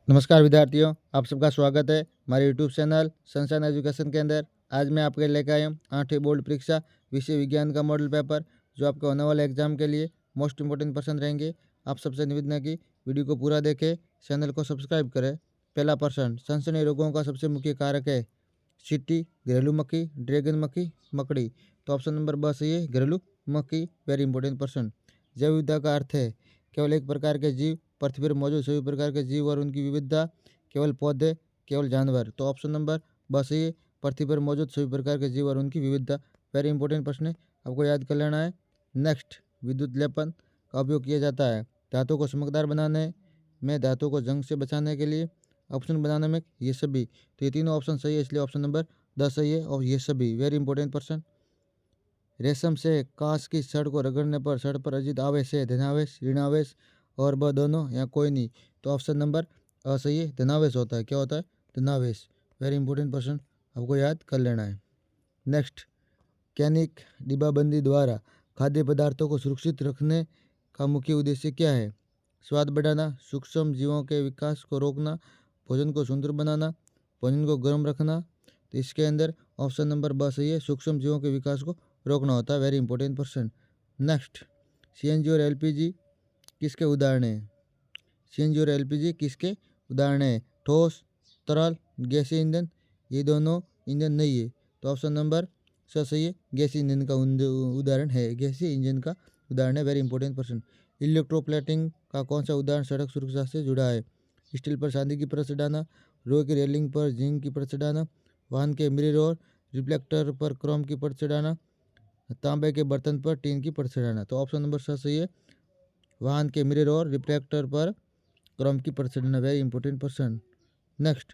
नमस्कार विद्यार्थियों, आप सबका स्वागत है हमारे यूट्यूब चैनल सनशाइन एजुकेशन के अंदर। आज मैं आपके लेकर आया हूँ 8वीं बोर्ड परीक्षा विषय विज्ञान का मॉडल पेपर, जो आपके होने वाले एग्जाम के लिए मोस्ट इंपॉर्टेंट प्रश्न रहेंगे। आप सबसे निवेदन है कि वीडियो को पूरा देखें, चैनल को सब्सक्राइब करें। पहला प्रश्न, सनसनी रोगों का सबसे मुख्य कारक है चींटी, घरेलू मक्खी, ड्रैगन मक्खी, मकड़ी। तो ऑप्शन नंबर ब सही है, घरेलू मक्खी। वेरी इंपॉर्टेंट प्रश्न। जैव विविधता का अर्थ है केवल एक प्रकार के जीव, पृथ्वी पर मौजूद सभी प्रकार के जीव और उनकी विविधता, केवल पौधे, केवल जानवर। तो ऑप्शन नंबर ब सही है, पृथ्वी पर मौजूद सभी प्रकार के जीव और उनकी विविधता। वेरी इंपॉर्टेंट प्रश्न है, आपको याद कर लेना है। नेक्स्ट, विद्युत लेपन का उपयोग किया जाता है धातु को चमकदार बनाने में, धातु को जंग से बचाने के लिए, ऑप्शन बनाने में, ये सभी। तो ये तीनों ऑप्शन सही है, इसलिए ऑप्शन नंबर 10 सही है और ये सभी। वेरी इंपॉर्टेंट प्रश्न। रेशम से कांच की छड़ को रगड़ने पर छड़ पर अर्जित आवेश है धनावेश, ऋणावेश और ब दोनों या कोई नहीं। तो ऑप्शन नंबर अ सही है, धनावेश होता है। क्या होता है? धनावेश। वेरी इंपॉर्टेंट प्रश्न, आपको याद कर लेना है। नेक्स्ट, कैनिक डिब्बाबंदी द्वारा खाद्य पदार्थों को सुरक्षित रखने का मुख्य उद्देश्य क्या है? स्वाद बढ़ाना, सूक्ष्म जीवों के विकास को रोकना, भोजन को सुंदर बनाना, भोजन को गर्म रखना। तो इसके अंदर ऑप्शन नंबर ब सही है, सूक्ष्म जीवों के विकास को रोकना होता है। Very important question. Next, CNG और एलपीजी किसके उदाहरण हैं? सीएनजी और एलपीजी किसके उदाहरण हैं? ठोस, तरल, गैसीय ईंधन। ये दोनों ईंधन नहीं है। तो ऑप्शन नंबर सही है, गैसीय ईंधन का उदाहरण है, गैसीय इंजन का उदाहरण है। Very important question. इलेक्ट्रोप्लेटिंग का कौन सा उदाहरण सड़क सुरक्षा से जुड़ा है? स्टील पर चांदी की परत चढ़ाना, लोहे की रेलिंग पर जिंक की परत चढ़ाना, वाहन के मिरर और रिफ्लेक्टर पर क्रोम की परत चढ़ाना, तांबे के बर्तन पर टीन की परत चढ़ाना। तो ऑप्शन नंबर सही है, वाहन के मिरर और रिफ्लेक्टर पर क्रोम की परत चढ़ाना। Very important question. नेक्स्ट,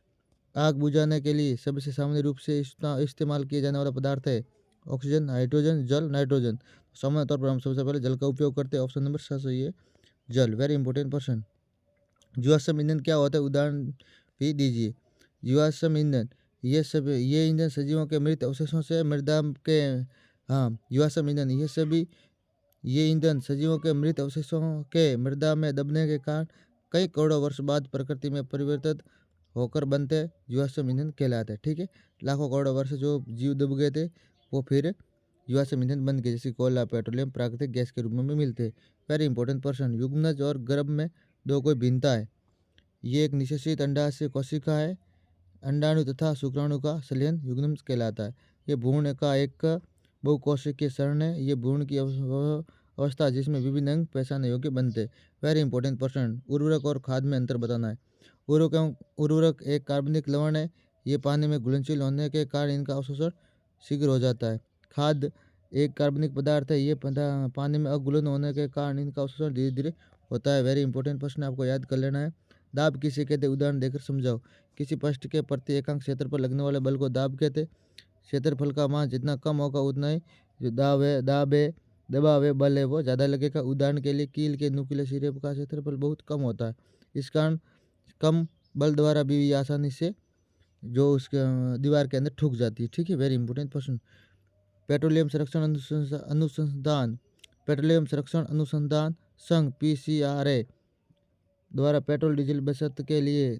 आग बुझाने के लिए सबसे सामान्य रूप से इस्तेमाल किया जाने वाला पदार्थ है ऑक्सीजन, हाइड्रोजन, जल, नाइट्रोजन। सामान्य तौर पर हम सबसे पहले जल का उपयोग करते हैं। ऑप्शन नंबर सही है, जल। Very important question. जीवाश्म ईंधन क्या होता है? उदाहरण भी दीजिए। जीवाश्म ईंधन ये ईंधन सजीवों के मृत अवशेषों से मृदा के, हाँ, जीवाश्म ईंधन ये ईंधन सजीवों के मृत अवशेषों के मृदा में दबने के कारण कई करोड़ों वर्ष बाद प्रकृति में परिवर्तित होकर बनते जीवाश्म ईंधन कहलाते हैं। ठीक है, लाखों करोड़ों वर्ष जो जीव दब गए थे वो फिर जीवाश्म ईंधन बन गए, जैसे कोयला, पेट्रोलियम प्राकृतिक गैस के रूप में मिलते हैं। Very important person. युग्मनज और गर्भ में दो कोई भिन्नता है। ये एक निषेचित अंडाशय कोशिका है। अंडाणु तथा शुक्राणु का संलयन युग्मनज कहलाता है। ये भ्रूण का एक बहुकोशिकीय शरण है। ये भ्रूण की अवस्था जिसमें विभिन्न अंग पहचानने योग्य बनते। वेरी इंपॉर्टेंट प्रश्न। उर्वरक और खाद में अंतर बताना है। उर्वरक एक कार्बनिक लवण है। ये पानी में घुलनशील होने के कारण इनका अवशोषण शीघ्र हो जाता है। खाद एक कार्बनिक पदार्थ है। ये पानी में अघुलन होने के कारण इनका अवशोषण धीरे धीरे होता है। वेरी इंपॉर्टेंट प्रश्न, आपको याद कर लेना है। दाब किसे कहते? उदाहरण देकर समझाओ। किसी पृष्ठ के प्रति एकांक क्षेत्र पर लगने वाले बल को दाब कहते। क्षेत्रफल का मान जितना कम होगा उतना ही जो दबाव है, बल है, वो ज़्यादा लगेगा। उदाहरण के लिए कील के नुकीले सिरे का क्षेत्रफल बहुत कम होता है, इस कारण कम बल द्वारा भी आसानी से जो उसके दीवार के अंदर ठुक जाती है। ठीक है, वेरी इंपॉर्टेंट क्वेश्चन। पेट्रोलियम संरक्षण अनुसंधान संघ PCRA द्वारा पेट्रोल डीजल बचत के लिए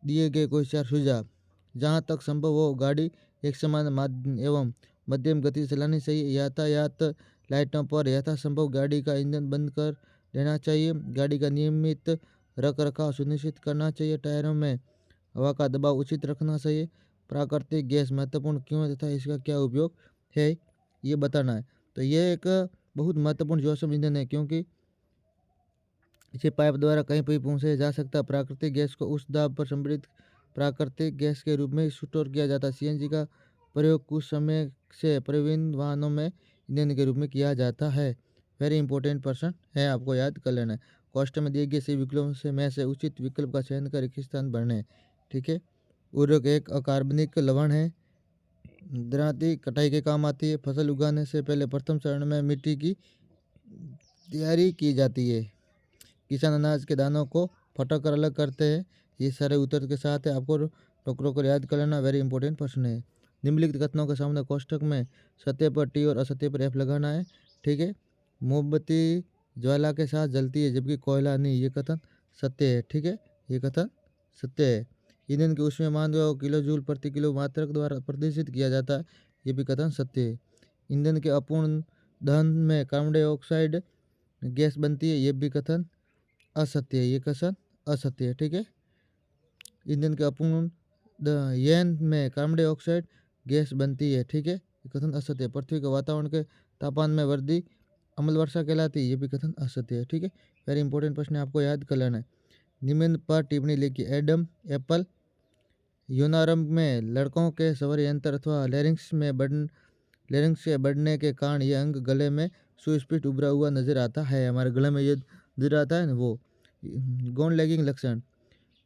दिए गए कोई 4 सुझाव। जहाँ तक संभव हो गाड़ी एक समान एवं मध्यम गति से चलानी चाहिए। यातायात लाइटों पर यथासंभव गाड़ी का ईंधन बंद कर देना चाहिए। गाड़ी का नियमित रख रखाव सुनिश्चित करना चाहिए। टायरों में हवा का दबाव उचित रखना चाहिए। प्राकृतिक गैस महत्वपूर्ण क्यों है तथा इसका क्या उपयोग है, ये बताना है। तो ये एक बहुत महत्वपूर्ण जीवाश्म ईंधन है, क्योंकि इसे पाइप द्वारा कहीं भी पहुंचाया जा सकता है। प्राकृतिक गैस को उच्च दाब पर संपीड़ित प्राकृतिक गैस के रूप में स्टोर किया जाता है। सीएनजी का प्रयोग कुछ समय से परिवहन वाहनों में ईंधन के रूप में किया जाता है। वेरी इंपॉर्टेंट पर्सन है, आपको याद कर लेना है। कॉस्ट में दिए गए सभी विकल्पों में से उचित विकल्प का चयन कर एक स्थान भरने। ठीक है, उर्वरक एक अकार्बनिक लवण है। दरांती कटाई के काम आती है। फसल उगाने से पहले प्रथम चरण में मिट्टी की तैयारी की जाती है। किसान अनाज के दानों को फटक कर अलग करते हैं। ये सारे उत्तर के साथ है, आपको टोकरों को याद कर लेना। वेरी इंपॉर्टेंट प्रश्न है। निम्नलिखित कथनों के सामने कोष्ठक में सत्य पर T और असत्य पर F लगाना है। ठीक है, मोमबत्ती ज्वाला के साथ जलती है जबकि कोयला नहीं, ये कथन सत्य है। ठीक है, ये कथन सत्य है। ईंधन के ऊष्मीय मात्रा को किलो जूल प्रति किलो मात्रक द्वारा प्रदर्शित किया जाता है, ये भी कथन सत्य है। ईंधन के अपूर्ण दहन में कार्बन डाइऑक्साइड गैस बनती है, ये भी कथन असत्य है, ये कथन असत्य है। ठीक है, ईंधन के अपूर्ण दहन में कार्बन डाइऑक्साइड गैस बनती है, ठीक है, ये कथन असत्य है। पृथ्वी के वातावरण के तापमान में वृद्धि अम्ल वर्षा कहलाती है, ये भी कथन असत्य है। ठीक है, वेरी इंपॉर्टेंट प्रश्न आपको याद कर लेना है। निम्न पर टिप्पणी लिखी। एडम एप्पल यौनारंभ में लड़कों के स्वर यंत्र अथवा लेरिंग्स के बढ़ने के कारण यह अंग गले में सुस्पष्ट उभरा हुआ नजर आता है। हमारे गले में ये नजर आता है ना, वो गौण लैंगिक लक्षण।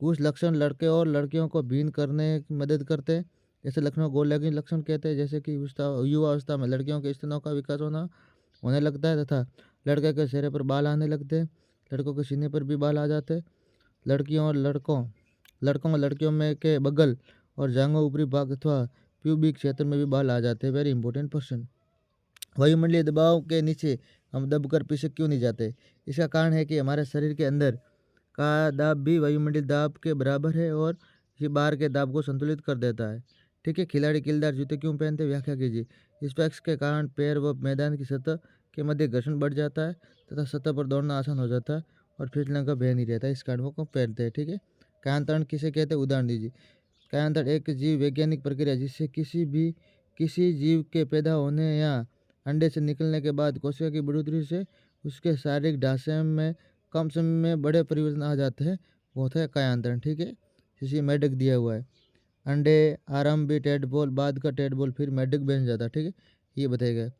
कुछ लक्षण लड़के और लड़कियों को भिन्न करने की मदद करते हैं, ऐसे लक्षणों को गौण लैंगिक लक्षण कहते हैं। जैसे कि युवा अवस्था में लड़कियों के स्तनों का विकास होने लगता है तथा लड़के के चेहरे पर बाल आने लगते हैं, लड़कों के सीने पर भी बाल आ जाते हैं। लड़कियों और लड़कियों में के बगल और जांघों ऊपरी भाग अथवा प्यूबिक क्षेत्र में भी बाल आ जाते हैं। Very important question. वायुमंडलीय दबाव के नीचे हम दबकर पीछे क्यों नहीं जाते? इसका कारण है कि हमारे शरीर के अंदर का दाब भी वायुमंडलीय दाब के बराबर है और ये बाहर के दाब को संतुलित कर देता है। ठीक है, खिलाड़ी कीलदार जूते क्यों पहनते हैं? व्याख्या कीजिए। इस फैक्स के कारण पैर व मैदान की सतह के मध्य घर्षण बढ़ जाता है तथा सतह पर दौड़ना आसान हो जाता है और फिसलने का भय नहीं रहता है, इस कारण वो पहनते हैं। ठीक है, कायांतरण किसे कहते हैं? उदाहरण दीजिए। कायांतरण एक जीव वैज्ञानिक प्रक्रिया जिससे किसी जीव के पैदा होने या अंडे से निकलने के बाद कोशिका की बढ़ोतरी से उसके शारीरिक ढांचे में कम समय में बड़े परिवर्तन आ जाते हैं, वो होता है कायांतरण। ठीक है, जैसे मेढक दिया हुआ है, अंडे आरंभ भी टेडपोल, बाद का टेडपोल, फिर मेढक बन जाता है। ठीक है, ये बताया गया।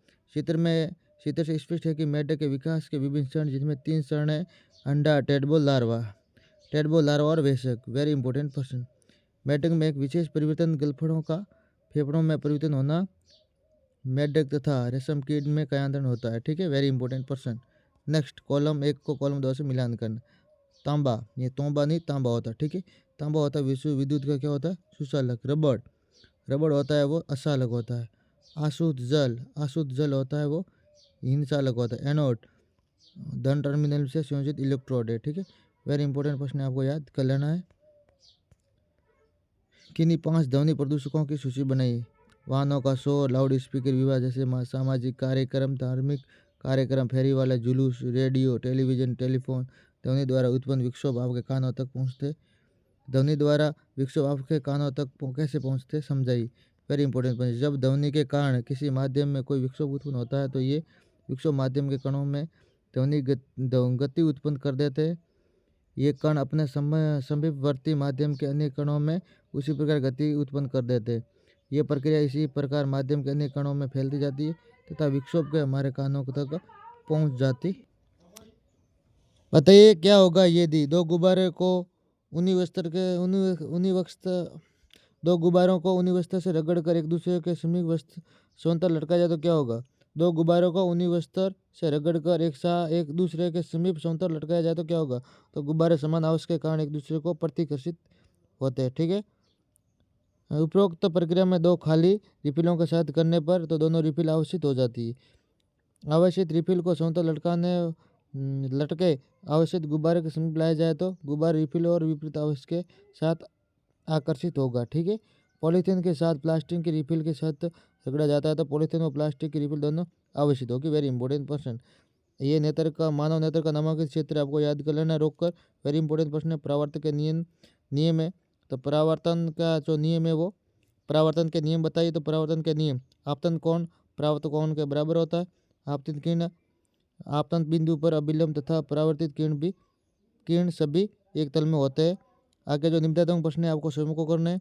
चित्र से स्पष्ट है कि मेढक के विकास के विभिन्न चरण, जिसमें 3 चरण है: अंडा, टेडपोल, लार्वा और वयस्क। Very important question. मेढक में एक विशेष परिवर्तन गलफड़ों का फेफड़ों में परिवर्तन होना मेढक तथा रेशम कीट में कायांतरण होता है। ठीक है, very important question. Next, column 1 को कॉलम 2 से मिलान करना। तांबा, ये तोंबा नहीं तांबा होता है। ठीक है, तांबा होता है विश्व विद्युत का क्या होता है? सुचालक। रबड़ होता है वो अचालक होता है। अशुद्ध जल होता है वो हीन चालक होता है। एनोड धन टर्मिनल से संयोजित इलेक्ट्रोड है। ठीक है, वेरी इंपॉर्टेंट प्रश्न आपको याद कर लेना है। किन्हीं 5 ध्वनि प्रदूषकों की सूची बनाइए। वाहनों का शोर, लाउड स्पीकर, विवाह जैसे सामाजिक कार्यक्रम, धार्मिक कार्यक्रम, फेरी वाला जुलूस, रेडियो, टेलीविजन, टेलीफोन। ध्वनि द्वारा उत्पन्न विक्षोभ आपके कानों तक पहुँचते कैसे पहुँचते समझाइए। Very important point. जब ध्वनि के कारण किसी माध्यम में कोई विक्षोभ उत्पन्न होता है तो ये विक्षोभ माध्यम के कणों में ध्वनि गति उत्पन्न कर देते हैं। ये कण अपने समीपवर्ती माध्यम के अन्य कणों में उसी प्रकार गति उत्पन्न कर देते हैं। ये प्रक्रिया इसी प्रकार माध्यम के अन्य कणों में फैलती जाती है तथा विक्षोभ के हमारे कानों तक पहुंच जाती। बताइए क्या होगा यदि दो गुब्बारों को ऊनी वस्त्र से रगड़कर एक दूसरे के समीप वस्त्र लटकाया जाए तो क्या होगा? दो गुब्बारों को ऊनी वस्त्र से रगड़कर एक दूसरे के समीप सौंतर लटकाया जाए तो क्या होगा? तो गुब्बारे समान आवेश के कारण एक दूसरे को प्रतिकर्षित होते हैं। ठीक है, उपरोक्त प्रक्रिया में 2 खाली रिफिलों के साथ करने पर तो दोनों रिफिल आवेशित हो जाती है। आवेशित रिफिल को सौंतर लटके आवेशित गुब्बारे के समीप लाया जाए तो गुब्बारा रिफिल और विपरीत आवेश के साथ आकर्षित होगा। ठीक है, पॉलीथीन के साथ प्लास्टिक की रिफिल के साथ रगड़ा जाता है तो पॉलीथीन और प्लास्टिक की रिफिल दोनों आवेशित होगी। Very important question. ये मानव नेत्र का नामांकित क्षेत्र आपको याद कर लेना रोक कर। वेरी इंपॉर्टेंट प्रश्न है। परावर्तन के नियम है, तो परावर्तन का जो नियम है वो परावर्तन के नियम बताइए। तो परावर्तन के नियम, आपतन कोण परावर्तन कोण के बराबर होता है। आपतित किरण आपतन बिंदु पर अभिलंब तथा परावर्तित किरण सभी एक तल में होते हैं। आगे जो निम्नतम प्रश्न है आपको स्वयं को करने हैं।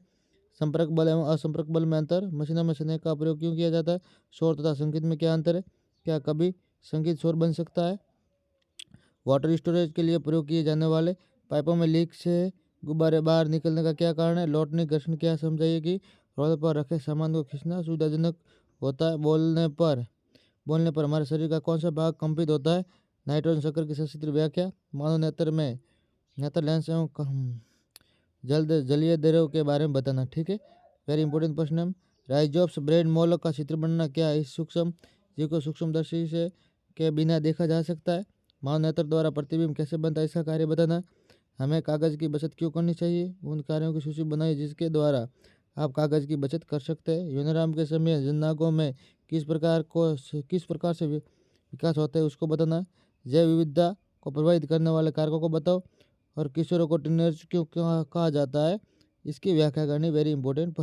संपर्क बल एवं असंपर्क बल में अंतर। मशीनों में स्नेह का प्रयोग क्यों किया जाता है? शोर तथा संगीत में क्या अंतर है? क्या कभी संगीत शोर बन सकता है? वाटर स्टोरेज के लिए प्रयोग किए जाने वाले पाइपों में लीक से गुब्बारे बाहर निकलने का क्या कारण है? लौटने घर्षण। क्या समझाइए कि रोड पर रखे सामान को खींचना सुविधाजनक होता है? बोलने पर हमारे शरीर का कौन सा भाग कंपित होता है? नाइट्रोजन शक्कर की सचित्र व्याख्या। मानव नेत्र में नेत्र लेंस एवं जलीय द्रव के बारे में बताना। ठीक है, वेरी इंपॉर्टेंट प्रश्न है। राइजोप्स ब्रेड मोलक का चित्र बनना। क्या इस सूक्ष्म जीव को सूक्ष्मदर्शी से के बिना देखा जा सकता है? मानव नेत्र द्वारा प्रतिबिंब कैसे बनता है, इसका कार्य बताना। हमें कागज़ की बचत क्यों करनी चाहिए? उन कार्यों की सूची बनाइए जिसके द्वारा आप कागज़ की बचत कर सकते हैं। यूनाराम के समय जननांगों में किस प्रकार से विकास होता है उसको बताना। जैव विविधता को प्रभावित करने वाले कारकों को बताओ और किशोरों को टीनेज क्यों क्यों कहा जाता है इसकी व्याख्या करनी वेरी इंपॉर्टेंट।